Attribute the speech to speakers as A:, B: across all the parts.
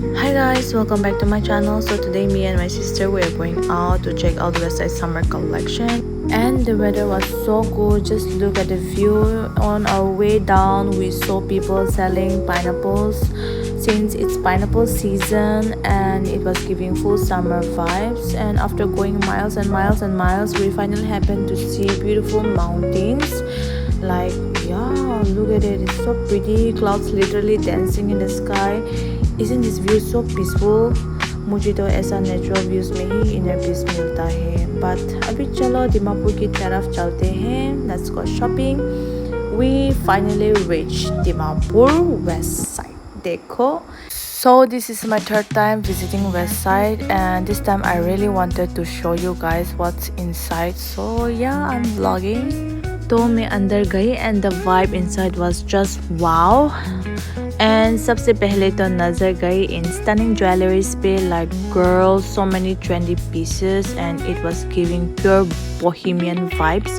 A: Hi guys, welcome back to my channel. So today me and my sister we are going out to check out the Westside summer collection, and the weather was so good. Just look at the view. On our way down we saw people selling pineapples since it's pineapple season, and it was giving full summer vibes. And after going miles and miles and miles, we finally happened to see beautiful mountains. Like, yeah, look at it, it's so pretty. Clouds literally dancing in the sky. Isn't this view so peaceful? मुझे तो ऐसा natural views में ही inner peace मिलता है. But अभी चलो दीमापुर की तरफ चलते हैं. Let's go shopping. We finally reached Dimapur West Side. देखो. So this is my third time visiting West Side, and this time I really wanted to show you guys what's inside. So yeah, I'm vlogging. तो मैं अंदर गई and the vibe inside was just wow. And सबसे पहले तो नज़र गई in stunning jewelries पे, like girls, so many trendy pieces, and it was giving pure bohemian vibes.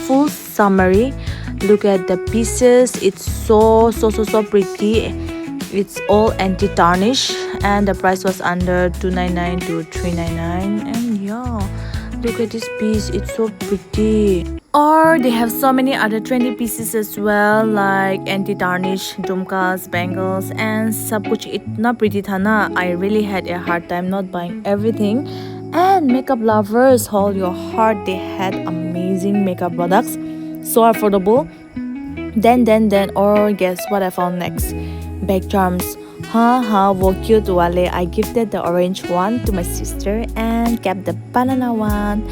A: Full summary. Look at the pieces. It's so pretty. It's all anti-tarnish, and the price was under $299 to $399. And yeah, look at this piece. It's so pretty. Or they have so many other trendy pieces as well, like anti-tarnish jhumkas, bangles, and सब कुछ इतना pretty था ना. I really had a hard time not buying everything. And makeup lovers, hold your heart, they had amazing makeup products, so affordable. Then, or guess what I found next? Bag charms. वो cute वाले. I gifted the orange one to my sister and kept the banana one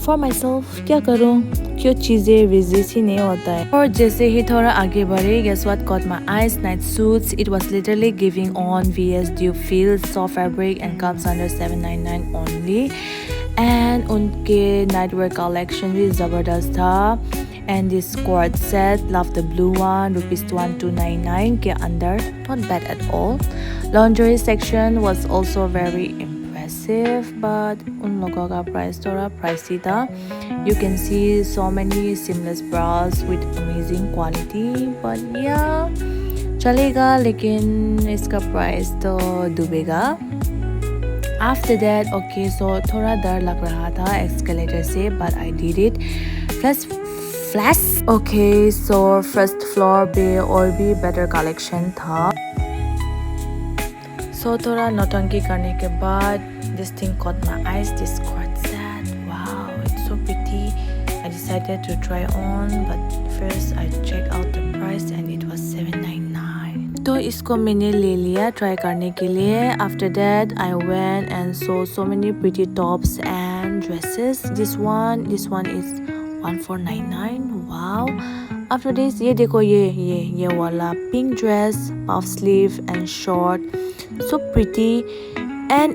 A: for myself. क्या करूँ, cute चीज़ें resist ही नहीं होता है. और जैसे ही थोड़ा आगे बढ़े, guess what caught my eyes? Night suits. It was literally giving on VS Dupe feel, soft fabric, and comes under $799 only. And उनके nightwear collection भी ज़बरदस्त था. And this cord set, love the blue one, ₹1299 के अंदर, not bad at all. Lingerie section was also very impressive, but उन लोगों का price थोड़ा pricey था. You can see so many seamless bras with amazing quality, but yeah, चलेगा, लेकिन इसका price तो डूबेगा. After that, okay, so थोड़ा डर लग रहा था escalator से, but I did it. Flash. Okay, so first floor पे और भी better collection था. So थोड़ा नौटंकी करने के बाद, this thing caught my eyes. This cord set. Wow, it's so pretty. I decided to try on, but first I checked out the price and it was $799. तो इसको मैंने ले लिया try करने के लिए. After that, I went and saw so many pretty tops and dresses. This one is $1499. Wow. After this, ये देखो, ये वाला pink dress, puff sleeve and short, so pretty. And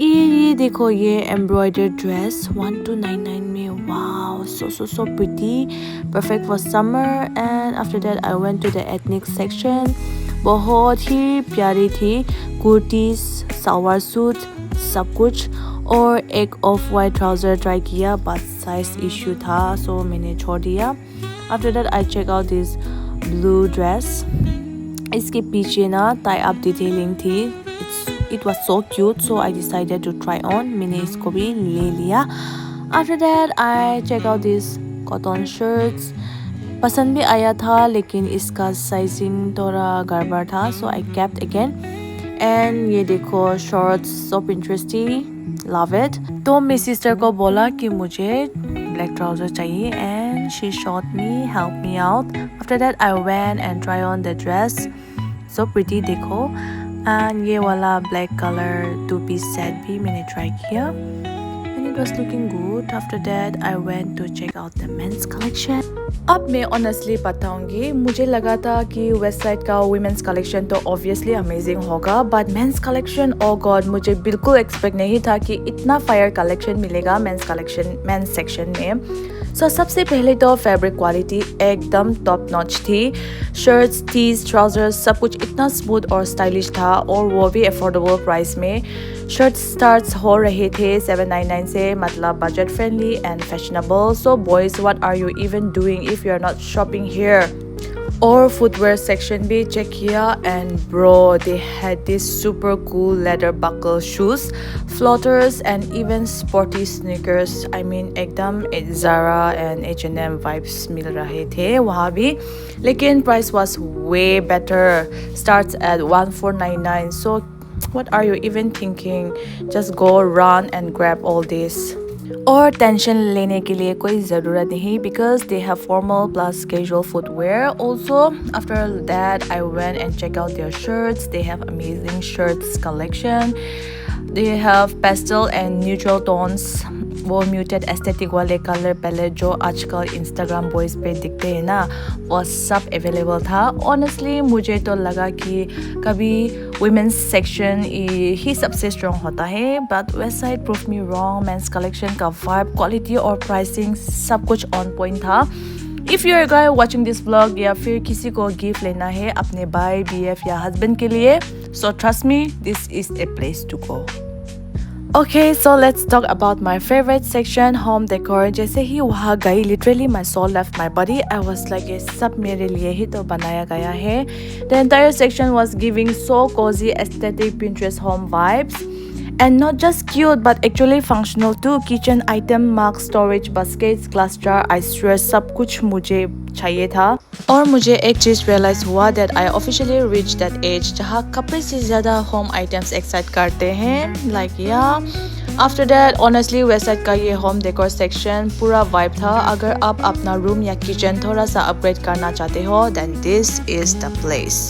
A: ये देखो, ये embroidered dress $1299 में. Wow, so pretty, perfect for summer. And after that, I went to the ethnic section. बहुत ही प्यारी थी. कुर्तीज, सलवार सूट, सब कुछ. और एक ऑफ वाइट ट्राउज़र ट्राई किया, बट साइज इशू था, सो मैंने छोड़ दिया. After that I check out this blue dress. इसके पीछे ना टाई अप डिटेलिंग थी. It was so cute, so I decided to try on. मैंने इसको भी ले लिया. After that I check out this cotton shirts. पसंद भी आया था, लेकिन इसका साइजिंग थोड़ा गड़बड़ था, सो आई केप्ट अगेन. एंड ये देखो शॉर्ट्स, सो इंटरेस्टी, लव इट. तो मेरी सिस्टर को बोला कि मुझे ब्लैक ट्राउजर चाहिए, and she shot me, help me out. After that I went and try on the dress. So pretty, देखो. एंड ये वाला ब्लैक कलर 2-piece सेट भी मैंने ट्राई किया, and it was looking good. After that, I went to check out the men's collection. अब मैं honestly बताऊंगी, मुझे लगा था कि वेस्ट साइड का वुमेन्स कलेक्शन तो ऑब्वियसली अमेजिंग होगा, but men's collection, oh God, मुझे बिल्कुल एक्सपेक्ट नहीं था कि इतना फायर कलेक्शन मिलेगा मेंस सेक्शन में. सो सबसे पहले तो फैब्रिक क्वालिटी एकदम टॉप नॉच थी. शर्ट्स, टीज, ट्राउजर्स, सब कुछ इतना स्मूथ और स्टाइलिश था, और वो भी अफोर्डेबल प्राइस में. शर्ट स्टार्ट्स हो रहे थे $799 से, मतलब budget friendly and fashionable. So boys, what are you even doing if you are not shopping here? और फुटवेयर सेक्शन भी चेक किया and bro they had this super cool leather buckle shoes floaters and even sporty sneakers I mean एकदम Zara and H&M vibes मिल रहे थे वहाँ भी लेकिन price was way better starts at 1499 so what are you even thinking just go run and grab all this और tension लेने के लिए कोई ज़रूरत नहीं because they have formal plus casual footwear also after that I went and checked out their shirts they have amazing shirts collection they have pastel and neutral tones वो muted aesthetic वाले colour palette जो आजकल Instagram boys पे दिखते हैं ना वो सब अवेलेबल था ऑनेस्टली मुझे तो लगा कि कभी वुमेन्स सेक्शन ही सबसे स्ट्रॉन्ग होता है but website prove me wrong men's collection का वाइब क्वालिटी और प्राइसिंग सब कुछ ऑन पॉइंट था if you are guy watching this vlog या फिर किसी को गिफ्ट लेना है अपने भाई BF या हस्बैंड के लिए so trust me this is a place to go Okay, so let's talk about my favorite section, home decor. जैसे ही वहाँ गई, literally my soul left my body. I was like, ये सब मेरे लिए ही तो बनाया गया है. The entire section was giving so cozy, aesthetic Pinterest home vibes. And not just cute, but actually functional too. Kitchen item, mug, storage baskets, glass jar. I swear सब कुछ मुझे चाहिए था. और मुझे एक चीज़ realize हुआ that I officially reached that age जहाँ कपड़े से ज़्यादा home items excite करते हैं. Like yeah. After that, honestly website का ये home decor section पूरा vibe था. अगर आप अपना room या kitchen थोड़ा सा upgrade करना चाहते हो, then this is the place.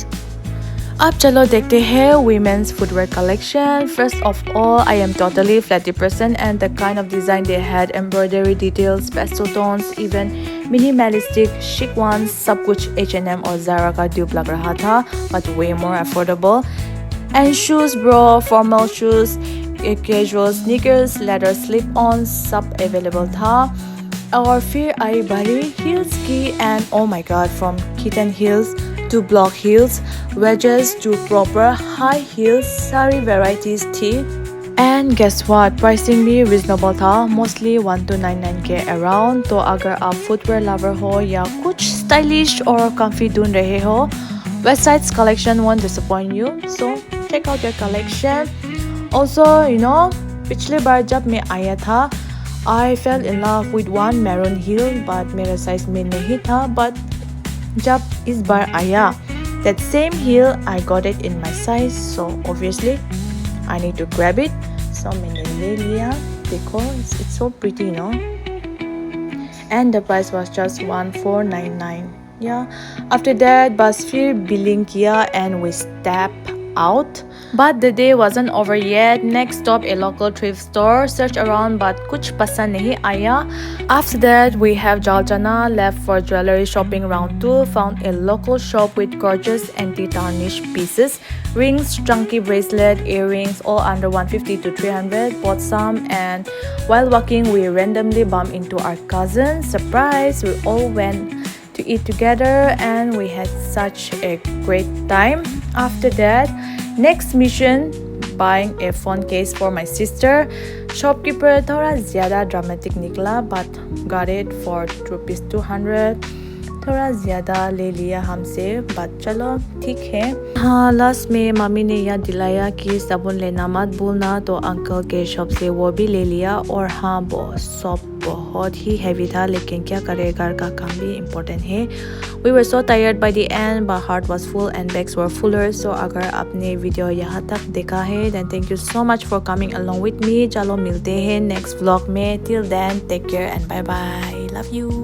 A: अब चलो देखते हैं women's footwear collection. First of all, I am totally flatty person and the kind of design they had, embroidery details, pastel tones, even minimalistic chic ones, सब कुछ H&M और Zara का dupe लग रहा था, but way more affordable. And shoes bro, formal shoes, casual sneakers, leather slip-ons, सब available था. और फिर आई बारी heels की and oh my god, from kitten heels to block heels, wedges to proper high heels, सारी varieties थी. And guess what, pricing भी reasonable था, mostly 1299 के around. तो अगर आप footwear lover हो या कुछ stylish और comfy ढूंढ रहे हो, Westside's collection won't disappoint you. So check out your collection. Also, you know, पिछले बार जब मैं आया था, I fell in love with one maroon heel, but मेरा size में नहीं था. But जब इस बार आया, that same heel I got it in my size, so obviously I need to grab it. So मैंने ले लिया. देखो, it's so pretty, no? And the price was just 1499. Yeah. After that, बस फिर billing किया and we stepped out. But the day wasn't over yet. Next stop a local thrift store. Search around but कुछ पसंद नहीं आया. After that we have Jalchana left for jewelry shopping round 2. Found a local shop with gorgeous anti-tarnish pieces. Rings, chunky bracelet, earrings all under 150 to 300. Bought some and while walking we randomly bumped into our cousin. Surprise! We all went to eat together and we had such a great time. After that, next mission, buying a phone case for my sister. Shopkeeper थोड़ा ज़्यादा dramatic निकला but got it for ₹200. थोड़ा ज़्यादा ले लिया हमसे but चलो ठीक है. हाँ लास्ट में मम्मी ने याद दिलाया कि साबुन लेना मत भूलना तो अंकल के शॉप से वो भी ले लिया. और हाँ शॉप बहुत ही हैवी था लेकिन क्या करें घर का काम भी इम्पोर्टेंट है. We were so tired by the end but heart was full and bags were fuller. So अगर आपने वीडियो यहाँ तक देखा है then thank you so much for coming along with me. चलो मिलते हैं next vlog में. Till then take care and bye bye. Love you.